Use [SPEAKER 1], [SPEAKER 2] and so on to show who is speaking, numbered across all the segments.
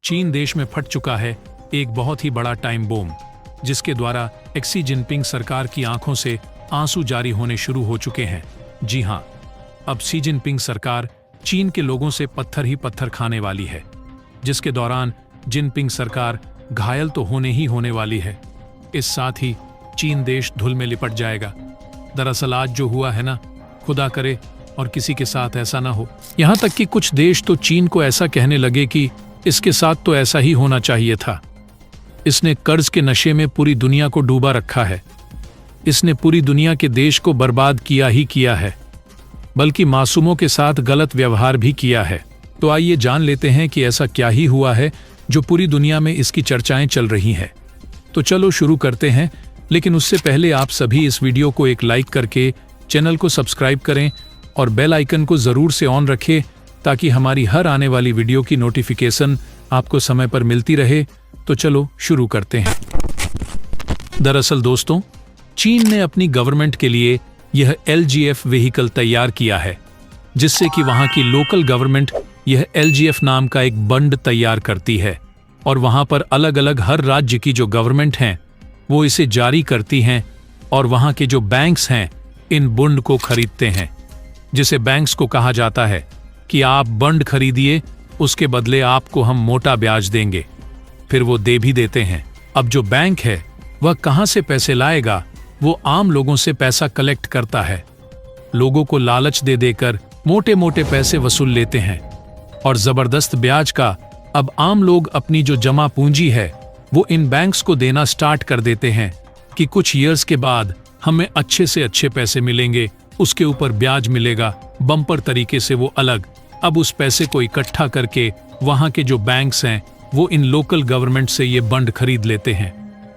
[SPEAKER 1] चीन देश में फट चुका है एक बहुत ही बड़ा टाइम बॉम्ब, जिसके द्वारा शी जिनपिंग सरकार की आंखों से आंसू जारी होने शुरू हो चुके हैं। जी हां, अब शी जिनपिंग सरकार चीन के लोगों से पत्थर ही पत्थर खाने वाली है, जिसके दौरान जिनपिंग सरकार घायल तो होने ही होने वाली है। इस साथ ही चीन देश धूल में लिपट जाएगा। दरअसल आज जो हुआ है ना, खुदा करे और किसी के साथ ऐसा ना हो। यहां तक कि कुछ देश तो चीन को ऐसा कहने लगे कि इसके साथ तो ऐसा ही होना चाहिए था। इसने कर्ज के नशे में पूरी दुनिया को डूबा रखा है। इसने पूरी दुनिया के देश को बर्बाद किया ही किया है, बल्कि मासूमों के साथ गलत व्यवहार भी किया है। तो आइए जान लेते हैं कि ऐसा क्या ही हुआ है जो पूरी दुनिया में इसकी चर्चाएं चल रही हैं। तो चलो शुरू करते हैं, लेकिन उससे पहले आप सभी इस वीडियो को एक लाइक करके चैनल को सब्सक्राइब करें और बेल आइकन को जरूर से ऑन रखें, ताकि हमारी हर आने वाली वीडियो की नोटिफिकेशन आपको समय पर मिलती रहे। तो चलो शुरू करते हैं। दरअसल दोस्तों, चीन ने अपनी गवर्नमेंट के लिए यह LGF व्हीकल तैयार किया है, जिससे कि वहां की लोकल गवर्नमेंट यह LGF नाम का एक बंड तैयार करती है, और वहां पर अलग अलग हर राज्य की जो गवर्नमेंट हैं वो इसे जारी करती हैं, और वहां के जो बैंक्स हैं इन बॉन्ड को खरीदते हैं, जिसे बैंक्स को कहा जाता है कि आप बॉन्ड खरीदिए, उसके बदले आपको हम मोटा ब्याज देंगे। फिर वो दे भी देते हैं। अब जो बैंक है वह कहां से पैसे लाएगा? वो आम लोगों से पैसा कलेक्ट करता है, लोगों को लालच दे देकर मोटे मोटे पैसे वसूल लेते हैं, और जबरदस्त ब्याज का अब आम लोग अपनी जो जमा पूंजी है वो इन बैंक्स को देना स्टार्ट कर देते हैं कि कुछ ईयर्स के बाद हमें अच्छे से अच्छे पैसे मिलेंगे, उसके ऊपर ब्याज मिलेगा बम्पर तरीके से वो अलग। अब उस पैसे को इकट्ठा करके वहां के जो बैंक्स हैं वो इन लोकल गवर्नमेंट से ये बॉन्ड खरीद लेते हैं।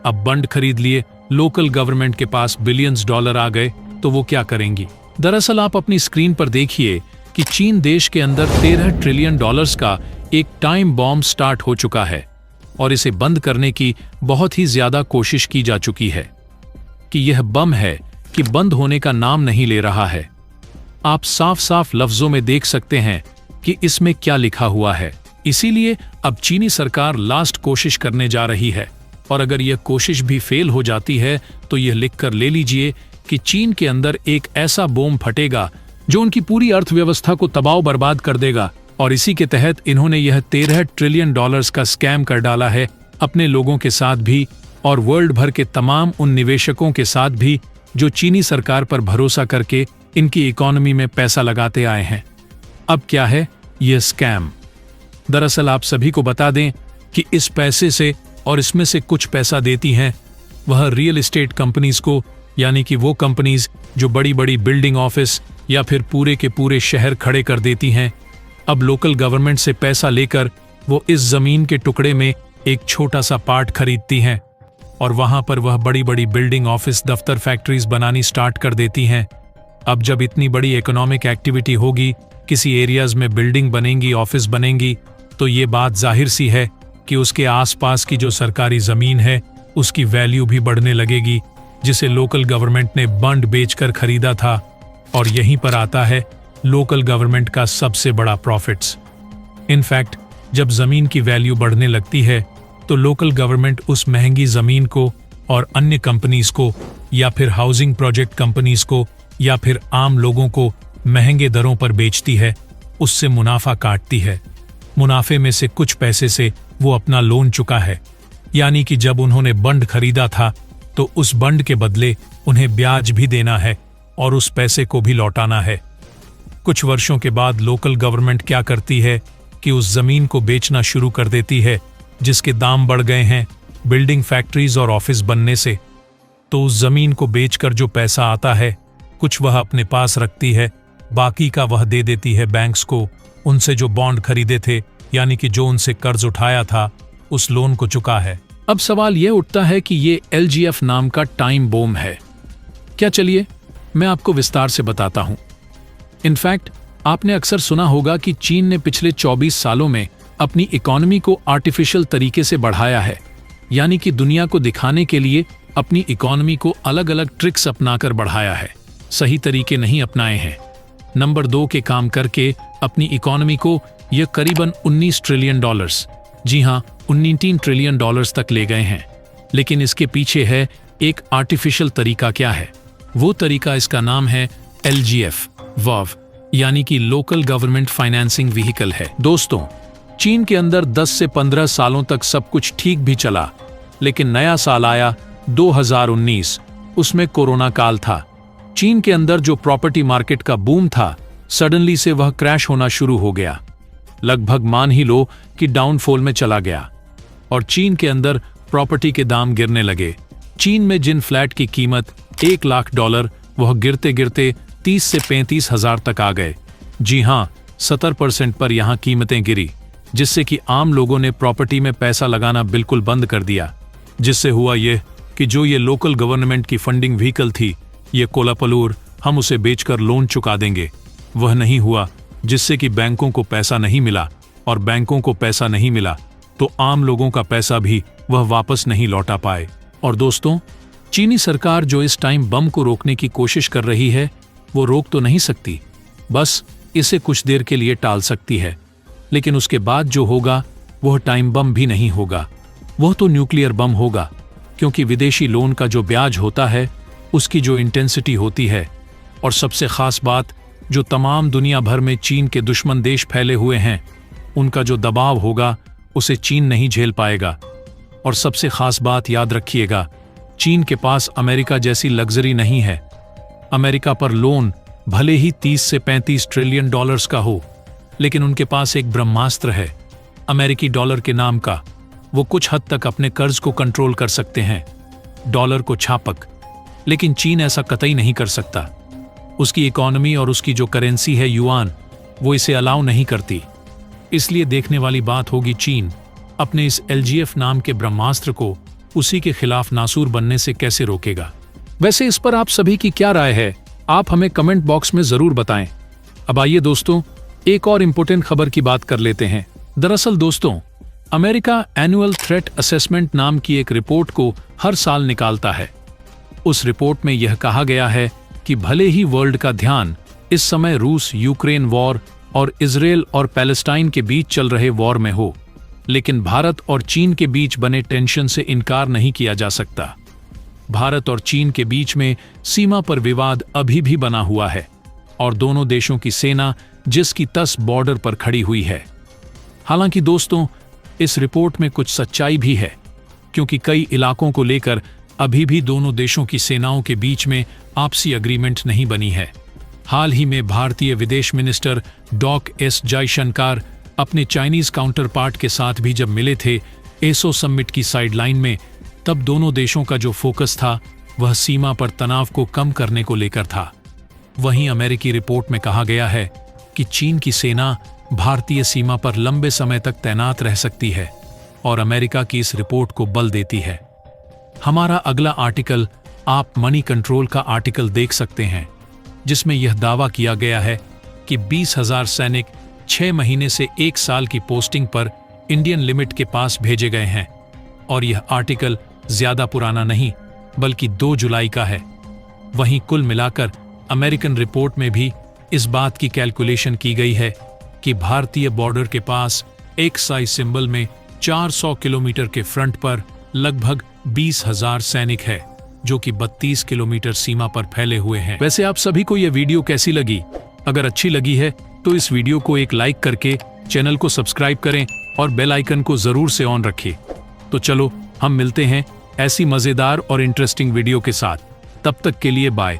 [SPEAKER 1] अब बॉन्ड खरीद लिए, लोकल गवर्नमेंट के पास बिलियंस डॉलर आ गए, तो वो क्या करेंगी? दरअसल आप अपनी स्क्रीन पर देखिए कि चीन देश के अंदर 13 ट्रिलियन डॉलर्स का एक टाइम बॉम्ब स्टार्ट हो चुका है, और इसे बंद करने की बहुत ही ज्यादा कोशिश की जा चुकी है कि यह बम है कि बंद होने का नाम नहीं ले रहा है। आप साफ साफ लफ्जों में देख सकते हैं कि इसमें क्या लिखा हुआ है। इसीलिए अब चीनी सरकार लास्ट कोशिश करने जा रही है, और अगर यह कोशिश भी फेल हो जाती है तो यह लिखकर ले लीजिए कि चीन के अंदर एक ऐसा बॉम्ब फटेगा जो उनकी पूरी अर्थव्यवस्था को तबाह बर्बाद कर देगा। और इसी के तहत इन्होंने यह 13 ट्रिलियन डॉलर्स का स्कैम कर डाला है अपने लोगों के साथ भी, और वर्ल्ड भर के तमाम उन निवेशकों के साथ भी जो चीनी सरकार पर भरोसा करके इनकी इकोनॉमी में पैसा लगाते आए हैं। अब क्या है यह स्कैम? दरअसल आप सभी को बता दें कि इस पैसे से, और इसमें से कुछ पैसा देती हैं वह रियल एस्टेट कंपनीज को, यानी कि वो कंपनीज जो बड़ी बड़ी बिल्डिंग, ऑफिस या फिर पूरे के पूरे शहर खड़े कर देती हैं। अब लोकल गवर्नमेंट से पैसा लेकर वो इस जमीन के टुकड़े में एक छोटा सा पार्ट खरीदती हैं, और वहां पर वह बड़ी बड़ी बिल्डिंग, ऑफिस, दफ्तर, फैक्ट्रीज बनानी स्टार्ट कर देती हैं। अब जब इतनी बड़ी इकोनॉमिक एक्टिविटी होगी, किसी एरियाज में बिल्डिंग बनेंगी, ऑफिस बनेंगी, तो ये बात जाहिर सी है कि उसके आसपास की जो सरकारी जमीन है उसकी वैल्यू भी बढ़ने लगेगी, जिसे लोकल गवर्नमेंट ने बॉन्ड बेचकर खरीदा था। और यहीं पर आता है लोकल गवर्नमेंट का सबसे बड़ा प्रॉफिट्स। इनफैक्ट जब जमीन की वैल्यू बढ़ने लगती है तो लोकल गवर्नमेंट उस महंगी जमीन को और अन्य कंपनीज को, या फिर हाउसिंग प्रोजेक्ट कंपनीज को, या फिर आम लोगों को महंगे दरों पर बेचती है, उससे मुनाफा काटती है। मुनाफे में से कुछ पैसे से वो अपना लोन चुका है, यानी कि जब उन्होंने बॉन्ड खरीदा था तो उस बॉन्ड के बदले उन्हें ब्याज भी देना है और उस पैसे को भी लौटाना है। कुछ वर्षों के बाद लोकल गवर्नमेंट क्या करती है कि उस जमीन को बेचना शुरू कर देती है, जिसके दाम बढ़ गए हैं बिल्डिंग, फैक्ट्रीज और ऑफिस बनने से। तो उस जमीन को बेचकर जो पैसा आता है, कुछ वह अपने पास रखती है, बाकी का वह दे देती है बैंक्स को, उनसे जो बॉन्ड खरीदे थे, यानी कि जो उनसे कर्ज उठाया था उस लोन को चुका है। अब सवाल यह उठता है कि ये LGF नाम का टाइम बॉम्ब है क्या? चलिए मैं आपको विस्तार से बताता हूं। इनफैक्ट आपने अक्सर सुना होगा कि चीन ने पिछले 24 सालों में अपनी इकोनॉमी को आर्टिफिशियल तरीके से बढ़ाया है, यानी कि दुनिया को दिखाने के लिए अपनी इकोनॉमी को अलग अलग ट्रिक्स अपनाकर बढ़ाया है, सही तरीके नहीं अपनाए हैं। नंबर 2 के काम करके अपनी इकोनॉमी को यह करीबन 19 ट्रिलियन डॉलर्स जी हाँ, 19 ट्रिलियन डॉलर्स तक ले गए हैं। लेकिन इसके पीछे है एक आर्टिफिशियल तरीका। क्या है वो तरीका? इसका नाम है LGF वाव, यानी कि लोकल गवर्नमेंट फाइनेंसिंग व्हीकल है। दोस्तों, चीन के अंदर 10 से 15 सालों तक सब कुछ ठीक भी चला, लेकिन नया साल आया 2019, उसमें कोरोना काल था। चीन के अंदर जो प्रॉपर्टी मार्केट का बूम था, सडनली से वह क्रैश होना शुरू हो गया। लगभग मान ही लो कि डाउनफॉल में चला गया और चीन के अंदर प्रॉपर्टी के दाम गिरने लगे। चीन में जिन फ्लैट की कीमत $1 लाख, वह गिरते गिरते 30 से 35 हजार तक आ गए। जी हाँ, 70% पर यहाँ कीमतें गिरी, जिससे कि आम लोगों ने प्रॉपर्टी में पैसा लगाना बिल्कुल बंद कर दिया। जिससे हुआ यह कि जो ये लोकल गवर्नमेंट की फंडिंग व्हीकल थी, ये कोलापलूर, हम उसे बेचकर लोन चुका देंगे, वह नहीं हुआ, जिससे कि बैंकों को पैसा नहीं मिला, और बैंकों को पैसा नहीं मिला तो आम लोगों का पैसा भी वह वापस नहीं लौटा पाए। और दोस्तों, चीनी सरकार जो इस टाइम बम को रोकने की कोशिश कर रही है, वो रोक तो नहीं सकती, बस इसे कुछ देर के लिए टाल सकती है। लेकिन उसके बाद जो होगा वह टाइम बम भी नहीं होगा, वह तो न्यूक्लियर बम होगा। क्योंकि विदेशी लोन का जो ब्याज होता है, उसकी जो इंटेंसिटी होती है, और सबसे खास बात, जो तमाम दुनिया भर में चीन के दुश्मन देश फैले हुए हैं, उनका जो दबाव होगा उसे चीन नहीं झेल पाएगा। और सबसे खास बात याद रखिएगा, चीन के पास अमेरिका जैसी लग्जरी नहीं है। अमेरिका पर लोन भले ही 30 से 35 ट्रिलियन डॉलर्स का हो, लेकिन उनके पास एक ब्रह्मास्त्र है अमेरिकी डॉलर के नाम का। वो कुछ हद तक अपने कर्ज को कंट्रोल कर सकते हैं, डॉलर को छापक। लेकिन चीन ऐसा कतई नहीं कर सकता। उसकी इकोनॉमी और उसकी जो करेंसी है युआन, वो इसे अलाउ नहीं करती। इसलिए देखने वाली बात होगी चीन अपने इस LGF नाम के ब्रह्मास्त्र को उसी के खिलाफ नासूर बनने से कैसे रोकेगा। वैसे इस पर आप सभी की क्या राय है, आप हमें कमेंट बॉक्स में जरूर बताएं। अब आइए दोस्तों, एक और इम्पोर्टेंट खबर की बात कर लेते हैं। दरअसल दोस्तों, अमेरिका एनुअल थ्रेट असेसमेंट नाम की एक रिपोर्ट को हर साल निकालता है। उस रिपोर्ट में यह कहा गया है कि भले ही वर्ल्ड का ध्यान इस समय रूस यूक्रेन वॉर और इजराइल और पैलेस्टाइन के बीच चल रहे वॉर में हो, लेकिन भारत और चीन के बीच बने टेंशन से इनकार नहीं किया जा सकता। भारत और चीन के बीच में सीमा पर विवाद अभी भी बना हुआ है और दोनों देशों की सेना जिसकी तस बॉर्डर पर खड़ी हुई है। हालांकि दोस्तों, इस रिपोर्ट में कुछ सच्चाई भी है, क्योंकि कई इलाकों को लेकर अभी भी दोनों देशों की सेनाओं के बीच में आपसी एग्रीमेंट नहीं बनी है। हाल ही में भारतीय विदेश मिनिस्टर डॉक एस जयशंकर अपने चाइनीज काउंटर पार्ट के साथ भी जब मिले थे एसो समिट की साइडलाइन में, तब दोनों देशों का जो फोकस था वह सीमा पर तनाव को कम करने को लेकर था। वहीं अमेरिकी रिपोर्ट में कहा गया है कि चीन की सेना भारतीय सीमा पर लंबे समय तक तैनात रह सकती है और अमेरिका की इस रिपोर्ट को बल देती है। हमारा अगला आर्टिकल आप मनी कंट्रोल का आर्टिकल देख सकते हैं, जिसमें यह दावा किया गया है कि 20,000 सैनिक 6 महीने से 1 साल की पोस्टिंग पर इंडियन लिमिट के पास भेजे गए हैं। और यह आर्टिकल ज्यादा पुराना नहीं, बल्कि 2 जुलाई का है। वहीं कुल मिलाकर अमेरिकन रिपोर्ट में भी इस बात की कैलकुलेशन की गई है कि भारतीय बॉर्डर के पास एक साइज सिंबल में 400 किलोमीटर के फ्रंट पर लगभग 20,000 सैनिक है, जो कि 32 किलोमीटर सीमा पर फैले हुए हैं। वैसे आप सभी को यह वीडियो कैसी लगी? अगर अच्छी लगी है तो इस वीडियो को एक लाइक करके चैनल को सब्सक्राइब करें और बेल आइकन को जरूर से ऑन रखें। तो चलो, हम मिलते हैं ऐसी मजेदार और इंटरेस्टिंग वीडियो के साथ। तब तक के लिए बाय।